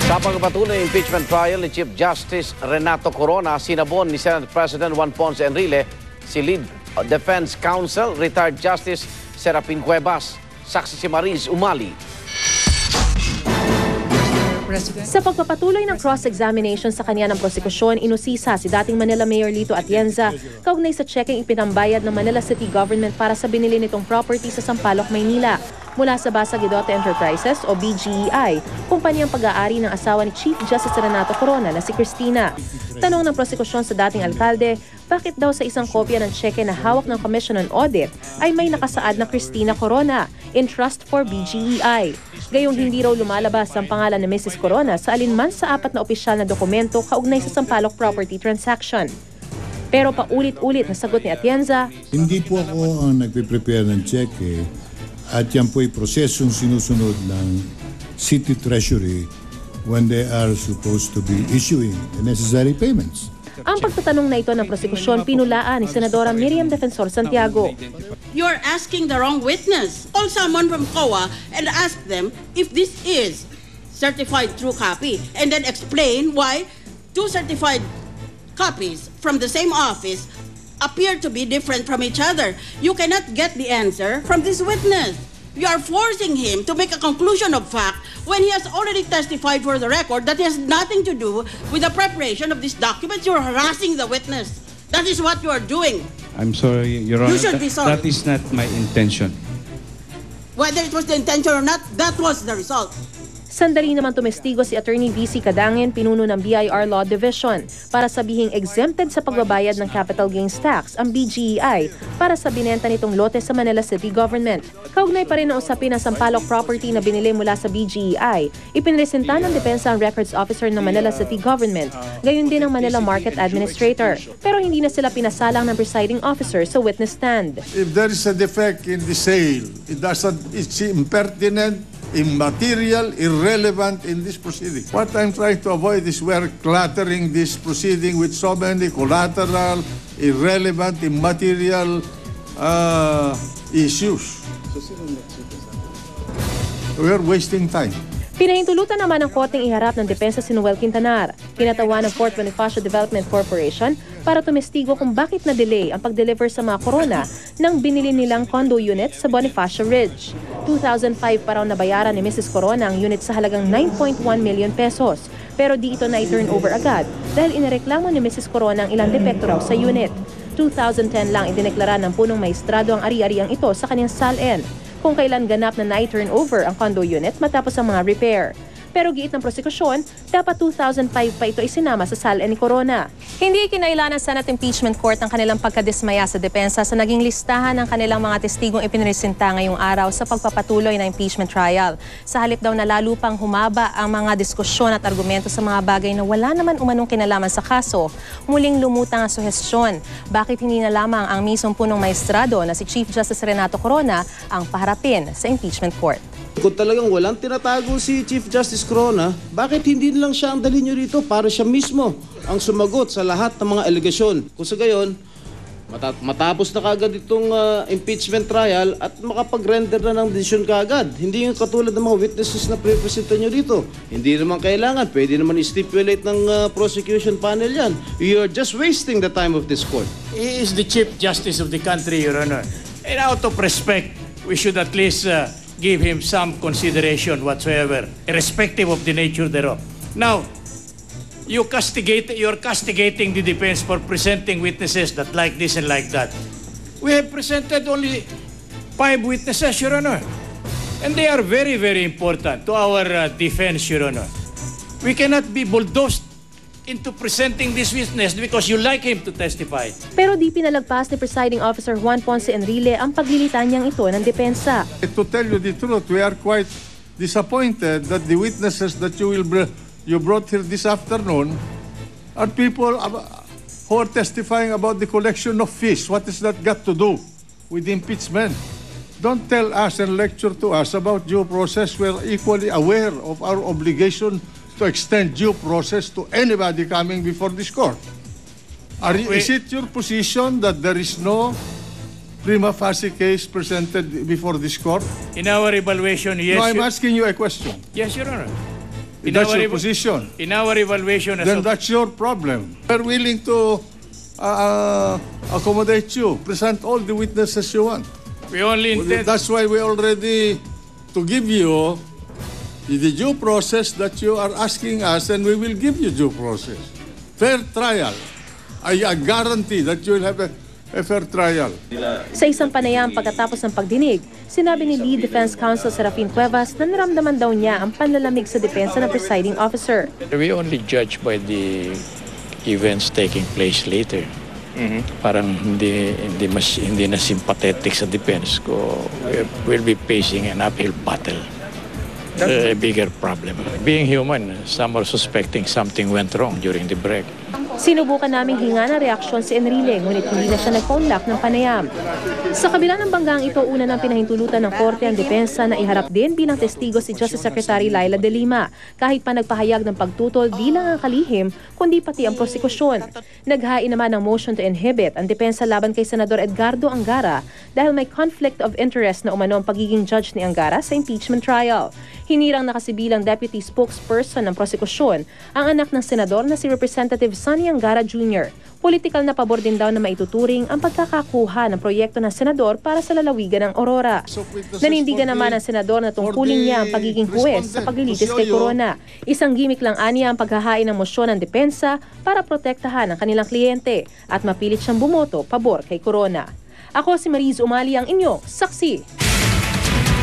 Sa pagpatuloy ng impeachment trial ni Chief Justice Renato Corona, sinabon ni Senate President Juan Ponce Enrile si Lead Defense Counsel, retired Justice Serapin Cuevas. Saksi si Mariz Umali. Sa pagpapatuloy ng cross-examination sa kanya ng prosekusyon, inusisa si dating Manila Mayor Lito Atienza kaugnay sa chequeng ipinambayad ng Manila City Government para sa binili nitong property sa Sampaloc, Maynila mula sa Basa Guidote Enterprises o BGEI, kumpanyang pag-aari ng asawa ni Chief Justice Renato Corona na si Cristina. Tanong ng prosekusyon sa dating alkalde, bakit daw sa isang kopya ng cheque na hawak ng Commission on Audit ay may nakasaad na Cristina Corona in trust for BGEI. Gayong hindi raw lumalabas ang pangalan ni Mrs. Corona sa alinman sa 4 na opisyal na dokumento kaugnay sa Sampaloc property transaction. Pero paulit-ulit na sagot ni Atienza, hindi po ako ang nagpe-prepare ng cheque at yan po ay prosesong sinusunod ng City Treasury when they are supposed to be issuing the necessary payments. Ang pagtatanong na ito ng prosekusyon pinulaan ni Senadora Miriam Defensor Santiago. You're asking the wrong witness. Call someone from COA and ask them if this is certified true copy and then explain why 2 certified copies from the same office appear to be different from each other. You cannot get the answer from this witness. You are forcing him to make a conclusion of fact when he has already testified for the record that has nothing to do with the preparation of these documents. You're harassing the witness. That is what you are doing. I'm sorry, Your Honor. You should be sorry. That is not my intention. Whether it was the intention or not, that was the result. Sandali naman tumestigo si Attorney VC Cadangin, pinuno ng BIR Law Division, para sabihing exempted sa pagbabayad ng capital gains tax ang BGEI para sa binenta nitong lote sa Manila City Government. Kaugnay pa rin ang usapin ng Sampaloc property na binili mula sa BGEI, ipinresenta ng depensa ang records officer ng Manila City Government, gayon din ang Manila Market Administrator. Pero hindi na sila pinasalang ng presiding officer sa witness stand. If there is a defect in the sale, it's impertinent, immaterial, irrelevant in this proceeding. What I'm trying to avoid is we're cluttering this proceeding with so many collateral, irrelevant, immaterial issues. We're wasting time. Pinahintulutan naman ng korteng iharap ng depensa si Noel Quintanar, kinatawa ng Fort Bonifacio Development Corporation para tumestigo kung bakit na-delay ang pag-deliver sa mga Corona ng binili nilang condo unit sa Bonifacio Ridge. 2005 pa raw nabayaran ni Mrs. Corona ang unit sa halagang 9.1 million pesos, pero di ito na-turn over agad dahil inireklamo ni Mrs. Corona ang ilang depekto raw sa unit. 2010 lang idineklara ng punong maestrado ang ari-ariang ito sa kanyang SALN, kung kailan ganap na na-turn over ang condo unit matapos ang mga repair. Pero giit ng prosekusyon, dapat 2005 pa ito isinama sa SALN ni Corona. Hindi kinailangan ng Senate Impeachment Court ang kanilang pagkadismaya sa depensa sa naging listahan ng kanilang mga testigong ipinresenta ngayong araw sa pagpapatuloy ng impeachment trial. Sa halip daw na lalo pang humaba ang mga diskusyon at argumento sa mga bagay na wala naman umanong kinalaman sa kaso, muling lumutang ang suhestyon. Bakit hindi na lamang ang mismong punong maestrado na si Chief Justice Renato Corona ang paharapin sa impeachment court? Kung talagang walang tinatago si Chief Justice Corona, bakit hindi lang siya ang dalhin nyo rito para siya mismo ang sumagot sa lahat ng mga alegasyon? Kung sa gayon, matapos na kagad itong impeachment trial at makapag-render na ng desisyon kagad. Hindi yung katulad ng mga witnesses na pre-presenta nyo rito. Hindi naman kailangan. Pwede naman i-stipulate ng prosecution panel yan. You're just wasting the time of this court. He is the Chief Justice of the country, Your Honor. And out of respect, we should at least give him some consideration whatsoever, irrespective of the nature thereof. Now, you're castigating the defense for presenting witnesses that like this and like that. We have presented only 5 witnesses, Your Honor. And they are very, very important to our defense, Your Honor. We cannot be bulldozed into presenting this witness because you like him to testify. Pero di pinalagpas ni Presiding Officer Juan Ponce Enrile ang paglilitan niyang ito ng depensa. To tell you the truth, we are quite disappointed that the witnesses that you brought here this afternoon are people who are testifying about the collection of fees. What has that got to do with the impeachment? Don't tell us and lecture to us about due process. We are equally aware of our obligation to extend due process to anybody coming before this court. Is it your position that there is no prima facie case presented before this court? In our evaluation, yes. No, I'm asking you a question. Yes, Your Honor. That's your position. In our evaluation, Then that's your problem. We're willing to accommodate you. Present all the witnesses you want. we only intend. That's why we already to give you the due process that you are asking us, and we will give you due process. Fair trial. I guarantee that you will have a fair trial. Sa isang panayam pagkatapos ng pagdinig, sinabi ni Lead Defense Counsel Serafin Cuevas na naramdaman daw niya ang panlalamig sa depensa ng presiding officer. We only judge by the events taking place later. Parang hindi na sympathetic sa defense ko. We'll be facing an uphill battle. A bigger problem. Being human, some are suspecting something went wrong during the break. Sinubukan naming hinga ng reaksyon si Enrile, ngunit hindi na siya nag-phone lock ng panayam. Sa kabila ng banggang ito, una ng pinahintulutan ng korte ang depensa na iharap din bilang testigo si Justice Secretary Laila De Lima, kahit pa nagpahayag ng pagtutol di lang ang kalihim, kundi pati ang prosekusyon. Naghain naman ng motion to inhibit ang depensa laban kay Senador Edgardo Angara dahil may conflict of interest na umano ang pagiging judge ni Angara sa impeachment trial. Hinirang nakasibilang deputy spokesperson ng prosekusyon ang anak ng senador na si Representative Sonny Angara Jr. Politikal na pabor din daw na maituturing ang pagkakakuha ng proyekto ng senador para sa lalawigan ng Aurora. Nanindigan naman ang senador na tungkulin niya ang pagiging huwes sa paglilitis kay Corona. Isang gimmick lang aniya ang paghahain ng mosyon ng depensa para protektahan ang kanilang kliyente at mapilit siyang bumoto pabor kay Corona. Ako si Mariz Umali, ang inyong saksi.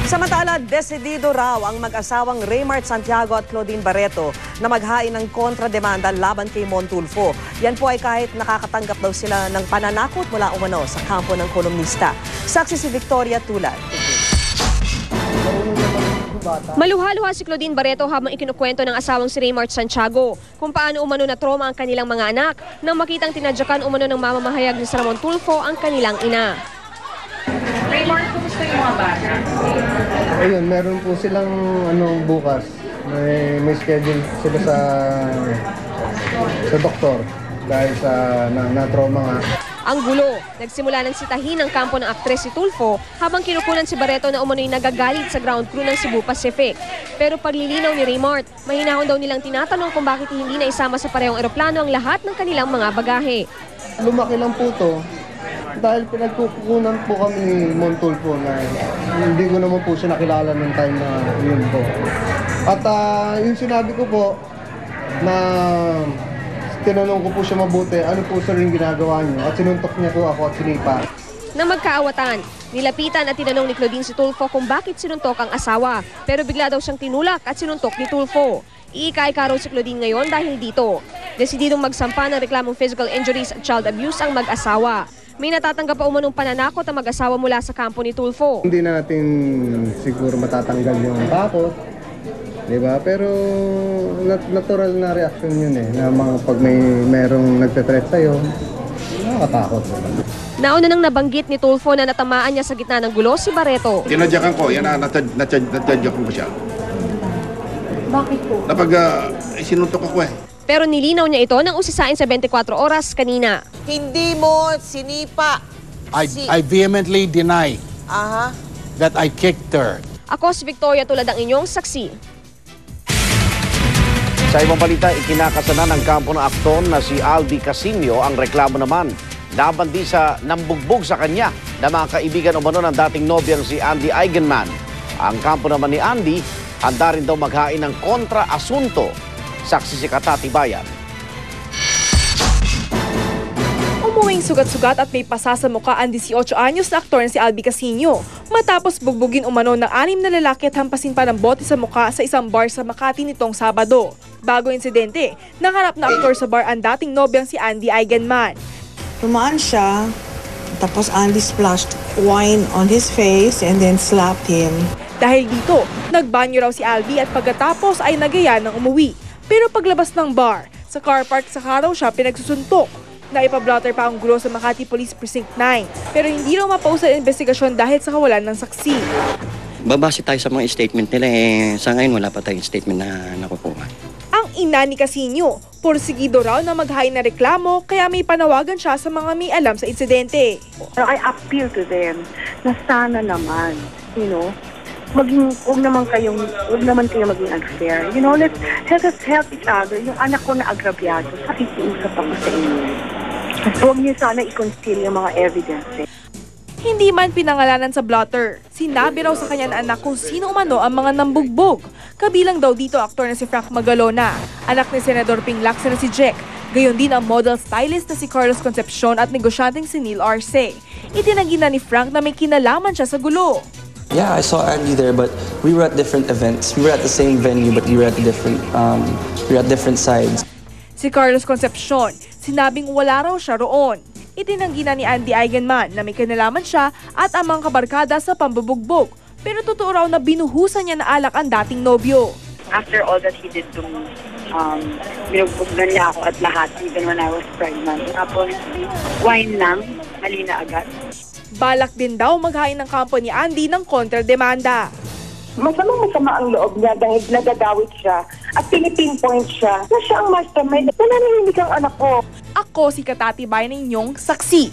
Samantala, desidido raw ang mag-asawang Raymart Santiago at Claudine Barreto na maghain ng kontrademanda laban kay Mon Tulfo. Yan po ay kahit nakakatanggap daw sila ng pananakot mula umano sa kampo ng kolumnista. Saksi si Victoria Tulad. Maluha-luha si Claudine Barreto habang ikinukwento ng asawang si Raymart Santiago kung paano umano na trauma ang kanilang mga anak nang makitang tinadyakan umano ng mamamahayag ni Ramon Tulfo ang kanilang ina. Raymart, kumusta yung mga bata? Ayun, meron po silang bukas. May schedule sila sa doktor dahil sa na-trauma nga. Ang gulo, nagsimula ng sitahin ng kampo ng aktres si Tulfo habang kinukunan si Barreto na umano'y nagagalit sa ground crew ng Cebu Pacific. Pero paglilinaw ni Raymart, mahinahon daw nilang tinatanong kung bakit hindi na isama sa parehong eroplano ang lahat ng kanilang mga bagahe. Lumaki lang po to dahil pinagkukunan po kami ni Mon Tulfo na hindi ko naman po siya nakilala ng time na yun po. At yung sinabi ko po na tinanong ko po siya mabuti, ano po sir yung ginagawa niyo? At sinuntok niya po ako at sinipa. Nang magkaawatan, nilapitan at tinanong ni Claudine si Tulfo kung bakit sinuntok ang asawa. Pero bigla daw siyang tinulak at sinuntok ni Tulfo. Iika-ika raw si Claudine ngayon dahil dito. Desididong magsampa ng reklamong physical injuries at child abuse ang mag-asawa. May natatanggap pa umanong pananakot ang mag-asawa mula sa kampo ni Tulfo. Hindi na natin siguro matatanggal yung takot, di ba? Pero natural na reaction yun na pag merong nagte-threat sa'yo, nakakatakot. Nauna nang nabanggit ni Tulfo na natamaan niya sa gitna ng gulo si Barreto. Tinadyakan ko, yan na, natadyakan ko siya. Bakit po? Napag sinuntok ako Pero nilinaw niya ito nang usisain sa 24 oras kanina. Hindi mo sinipa. I vehemently deny that I kicked her. Ako si Victoria Tulad, ang inyong saksi. Sa ibang balita, ikinakasana ng kampo ng aktor na si Albi Casino ang reklamo naman laban din sa nambugbog sa kanya na mga kaibigan umano ng dating nobyang si Andy Eigenman. Ang kampo naman ni Andy, handa rin daw maghain ng kontra-asunto. Saksi si Katati Bayan. Umuwing sugat-sugat at may pasa sa mukha ang 18 anyos na aktor na si Albi Casino matapos bugbugin umano ng 6 na lalaki at hampasin pa ng bote sa mukha sa isang bar sa Makati nitong Sabado. Bago insidente, nakarap na aktor sa bar ang dating nobyang si Andy Eigenman. Tumaan siya, tapos Andy splashed wine on his face and then slapped him. Dahil dito, nagbanyo raw si Albi at pagkatapos ay nagaya ng umuwi. Pero paglabas ng bar, sa car park sa raw siya pinagsusuntok. Naipablotter pa ang gulo sa Makati Police Precinct 9. Pero hindi raw mapausad ang investigasyon dahil sa kawalan ng saksi. Babase tayo sa mga statement nila sa ngayon wala pa tayong statement na nakukuha. Ang ina ni Casino, porsigido raw na maghain na reklamo kaya may panawagan siya sa mga may alam sa insidente. I appeal to them na sana naman, huwag naman kayong maging unfair. You know, let's help each other. Yung anak ko na agrabyado, pakikiusap ako sa inyo. Huwag niyo sana i-conceal yung mga evidence. Hindi man pinangalanan sa blotter, sinabi raw sa kanya na anak kung sino umano ang mga nambugbog. Kabilang daw dito aktor na si Frank Magalona, anak ni Senador Ping Lacson na si Jack, gayon din ang model stylist na si Carlos Concepcion at negosyanteng si Neil Arce. Itinanggi na ni Frank na may kinalaman siya sa gulo. Yeah, I saw Andy there, but we were at different events. We were at the same venue, but we were at different sides. Si Carlos Concepcion, sinabing wala raw siya roon. Itinanggi na ni Andy Eigenman na may kinalaman siya at ang mga kabarkada sa pambubugbog. Pero totoo raw na binuhusan niya na alak ang dating nobyo. After all that he did to me, binugbugnan niya ako at lahat, even when I was pregnant. Tapos, wine lang, mali na agad. Balak din daw maghain ng kampo ni Andy ng kontrademanda. Masama ang loob niya dahil nagagawit siya at pinipinpoint siya na siya ang mastermind na nananahimik ang anak ko. Ako si Katati Bayan, inyong saksi.